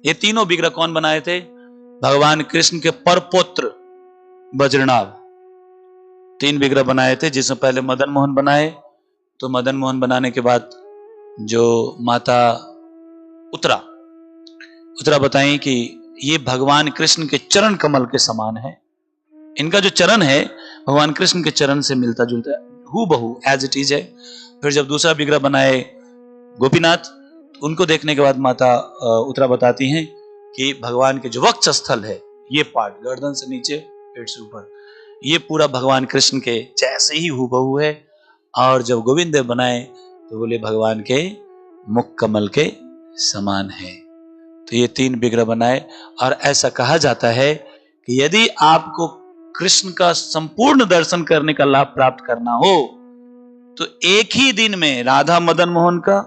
ये तीनों विग्रह कौन बनाए थे? भगवान कृष्ण के परपुत्र वज्रनाभ 3 विग्रह बनाए थे, जिसमें पहले मदन मोहन बनाए। तो मदन मोहन बनाने के बाद जो माता उत्तरा बताई कि ये भगवान कृष्ण के चरण कमल के समान है। इनका जो चरण है भगवान कृष्ण के चरण से मिलता जुलता हूबहू एज इट इज है। फिर जब दूसरा विग्रह बनाए गोपीनाथ, उनको देखने के बाद माता उत्तरा बताती हैं कि भगवान के जो वक्षस्थल है, ये पार्ट गर्दन से नीचे पेट से ऊपर, ये पूरा भगवान कृष्ण के जैसे ही हूबहू है। और जब गोविंद देव बनाए तो बोले भगवान के मुख कमल के समान है। तो ये 3 विग्रह बनाए। और ऐसा कहा जाता है कि यदि आपको कृष्ण का संपूर्ण दर्शन करने का लाभ प्राप्त करना हो तो एक ही दिन में राधा मदन मोहन का,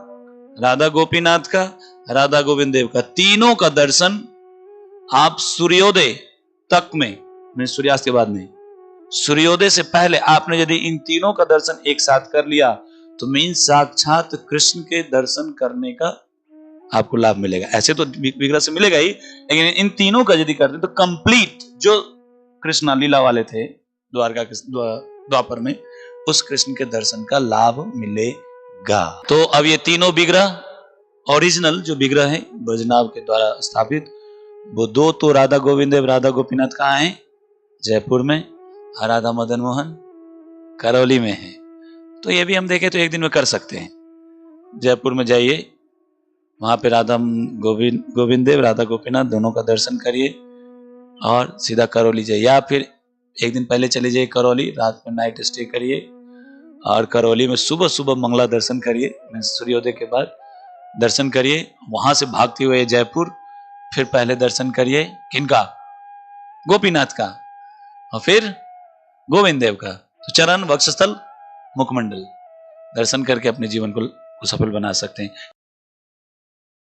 राधा गोपीनाथ का, राधा गोविंद देव का, तीनों का दर्शन आप सूर्योदय तक में सूर्यास्त के बाद नहीं, सूर्योदय से पहले आपने यदि इन तीनों का दर्शन एक साथ कर लिया तो मीन साक्षात कृष्ण के दर्शन करने का आपको लाभ मिलेगा। ऐसे तो विग्रह से मिलेगा ही, लेकिन इन तीनों का यदि करते तो कंप्लीट जो कृष्ण लीला वाले थे द्वारका के द्वापर में, उस कृष्ण के दर्शन का लाभ मिलेगा। तो अब ये तीनों विग्रह ओरिजिनल जो विग्रह है वज्रनाभ के द्वारा स्थापित, वो 2 तो राधा गोविंद देव राधा गोपीनाथ कहाँ हैं? जयपुर में। राधा मदन मोहन करौली में है। तो ये भी हम देखें तो एक दिन में कर सकते हैं। जयपुर में जाइए, वहां पे राधा गोविंद देव राधा गोपीनाथ दोनों का दर्शन करिए और सीधा करौली जाइए, या फिर एक दिन पहले चले जाइए करौली, रात में नाइट स्टे करिए और करौली में सुबह सुबह मंगला दर्शन करिए, सूर्योदय के बाद दर्शन करिए। वहां से भागते हुए जयपुर, फिर पहले दर्शन करिए किनका? गोपीनाथ का, और फिर गोविंद देव का। तो चरण, वक्षस्थल, मुखमंडल दर्शन करके अपने जीवन को सफल बना सकते हैं।